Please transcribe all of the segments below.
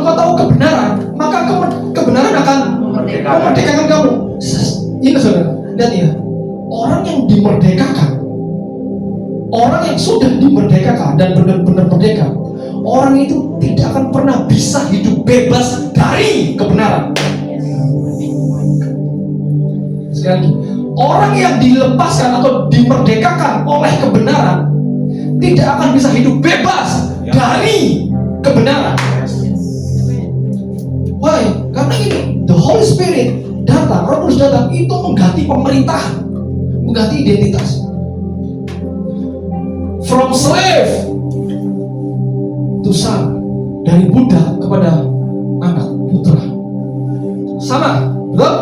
kau tahu kebenaran, maka kebenaran akan memerdekakan kamu. Ini saudara, lihat ya. Orang yang dimerdekakan, orang yang sudah dimerdekakan dan benar-benar merdeka, orang itu tidak akan pernah bisa hidup bebas dari kebenaran. Sekali lagi, orang yang dilepaskan atau dimerdekakan oleh kebenaran tidak akan bisa hidup bebas dari kebenaran. Why? Karena ini, the Holy Spirit datang, Roh Kudus datang, itu mengganti pemerintahan, mengganti identitas. From slave to son, dari budak kepada anak, putra. Sama, betul?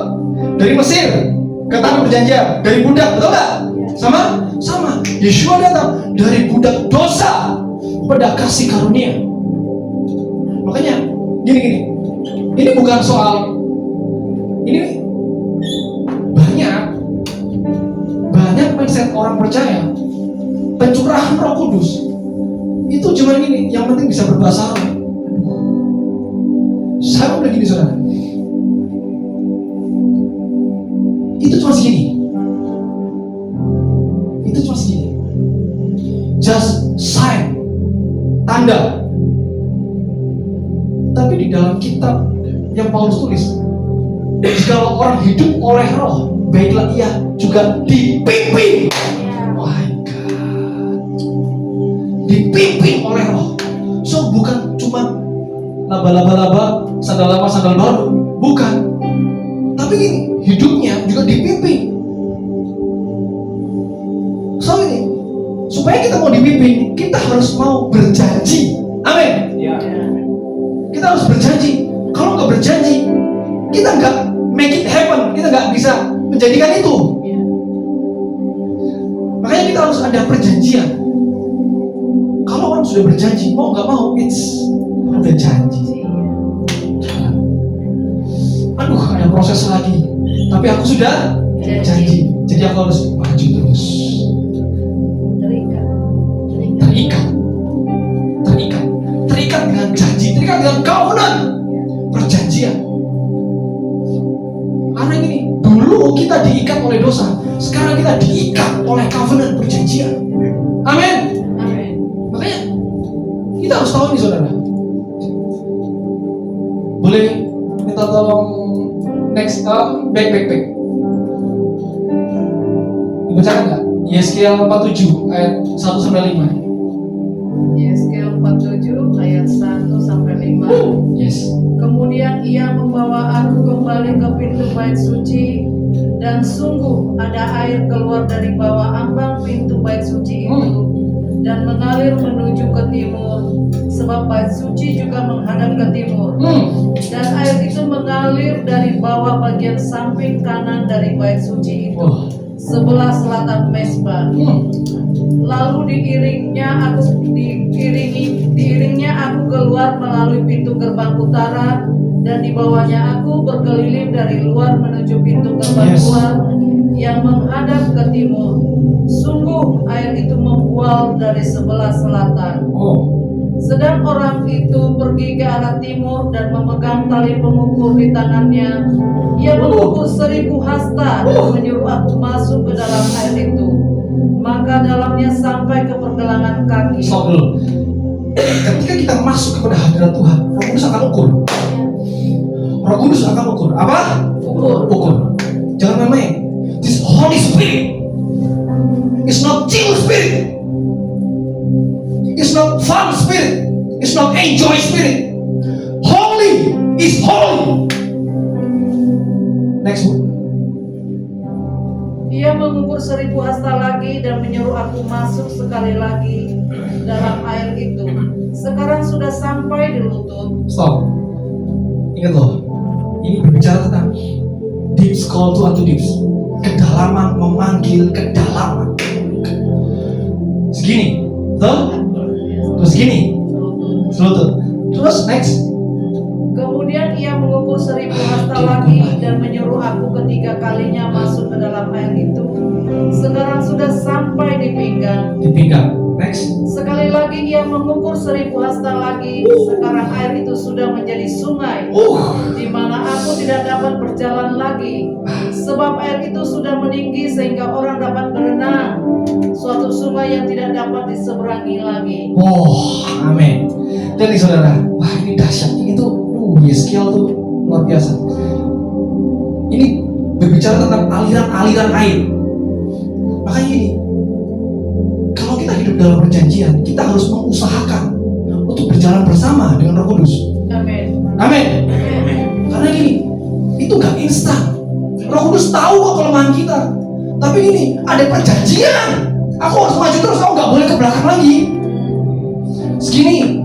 Dari Mesir ke tanah perjanjian, dari budak, betul nggak? Sama. Yeshua datang dari budak dosa pada kasih karunia. Makanya gini. Ini bukan soal ini, banyak mindset orang percaya pencurahan Roh Kudus itu cuma gini, yang penting bisa berbahasa roh. Saya udah gini saudara, itu cuma segini, just sign, tanda. Tapi di dalam kitab yang Paulus tulis, jika orang hidup oleh Roh, baiklah ia juga dipimpin. My God, dipimpin oleh Roh. So bukan cuma laba-laba, sandal lama, sandal baru, bukan. Tapi ini hidupnya juga dipimpin. So ini, supaya kita mau dipimpin, kita harus mau berjanji. Amin. Kita harus berjanji. Kalau nggak berjanji, kita nggak make it happen. Kita nggak bisa menjadikan itu. Makanya kita harus ada perjanjian. Kalau orang sudah berjanji, mau nggak mau, udah janji. Aduh, ada proses lagi. Tapi aku sudah janji. Jadi aku harus maju terus. Terikat dengan janji, terikat dengan covenant, perjanjian. Karena ini, dulu kita diikat oleh dosa, sekarang kita diikat oleh covenant, perjanjian. Amin. Makanya kita harus tahu ini saudara. Boleh minta tolong next back. Dibacakan nggak? Yeskiel 47 ayat 1-5. Yeskiel 47 ayat 1-5. Yes. Kemudian ia membawa aku kembali ke pintu bait suci, dan sungguh ada air keluar dari bawah ambang pintu bait suci itu dan mengalir menuju ke timur, sebab bait suci juga menghadap ke timur. Dan air itu mengalir dari bawah bagian samping kanan dari bait suci itu, sebelah selatan mezbah. Lalu diiringnya aku keluar melalui pintu gerbang utara, dan di bawahnya aku berkeliling dari luar menuju pintu gerbang luar yang menghadap ke timur. Sungguh air itu membual dari sebelah selatan. Sedang orang itu pergi ke arah timur dan memegang tali pengukur di tangannya. Ia mengukur 1000 hasta dan menyuruh aku masuk ke dalam air itu. Maka dalamnya sampai ke pergelangan kaki. Stop dulu. Ketika kita masuk kepada hadirat Tuhan, Roh Kudus akan ukur. Roh Kudus akan ukur. Apa? Ukur. Jangan main-main. This Holy Spirit is not chill spirit. It's not fun spirit. It's not enjoy spirit. Holy is holy. Next one. Ia mengukur 1000 hasta lagi dan menyuruh aku masuk sekali lagi dalam air itu. Sekarang sudah sampai di lutut. Stop. Ingat loh, ini berbicara tentang deep call to unto deep. Kedalaman memanggil kedalaman. Segini, betul? Terus gini, selutut. Terus next. Kemudian ia mengukur 1000 hasta lagi dan menyuruh aku ketiga kalinya masuk ke dalam air itu. Sekarang sudah sampai di pinggang. Di pinggang. Next. Sekali lagi ia mengukur 1000 hasta lagi. Sekarang air itu sudah menjadi di mana aku tidak dapat berjalan lagi, sebab air itu sudah meninggi sehingga orang dapat berenang, suatu sungai yang tidak dapat diseberangi lagi. Amin. Jadi saudara, wah ini dahsyat. Ini tuh, Yeskiel tuh luar biasa. Ini berbicara tentang aliran-aliran air. Makanya gini, kalau kita hidup dalam perjanjian, kita harus mengusahakan untuk berjalan bersama dengan Roh Kudus. Amin. Amin. Karena gini, itu gak instan. Roh Kudus tahu kok kelemahan kita. Tapi gini, ada perjanjian. Aku harus maju terus, aku gak boleh ke belakang lagi. Segini,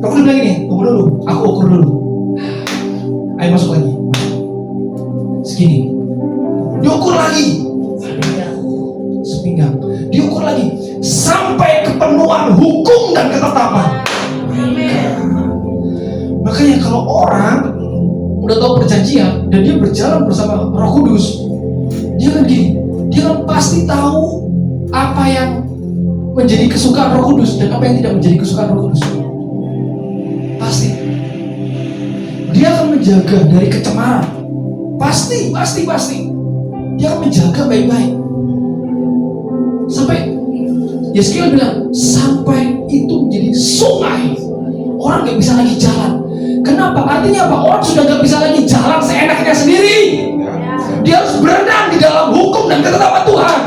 Roh Kudus bilang gini, tunggu dulu, aku ukur dulu. Ayo masuk lagi. Segini, diukur lagi. Sepinggang, diukur lagi sampai kepenuhan hukum dan ketetapan. Makanya kalau orang udah tahu perjanjian dan dia berjalan bersama Roh Kudus, dia kan gini, dia kan pasti tahu apa yang menjadi kesukaan Roh Kudus dan apa yang tidak menjadi kesukaan Roh Kudus. Pasti. Dia akan menjaga dari kecemaran. Pasti. Dia akan menjaga baik-baik. Sampai Yeskiel bilang, sampai itu menjadi sungai. Orang gak bisa lagi jalan. Kenapa? Artinya apa? Orang sudah gak bisa lagi jalan seenaknya sendiri. Dia harus berenang di dalam hukum dan ketetapan Tuhan.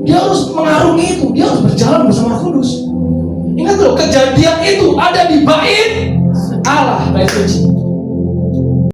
Dia harus mengarungi itu. Dia harus berjalan bersama Roh Kudus. Ingat loh, kejadian itu ada di bait Allah, bait suci.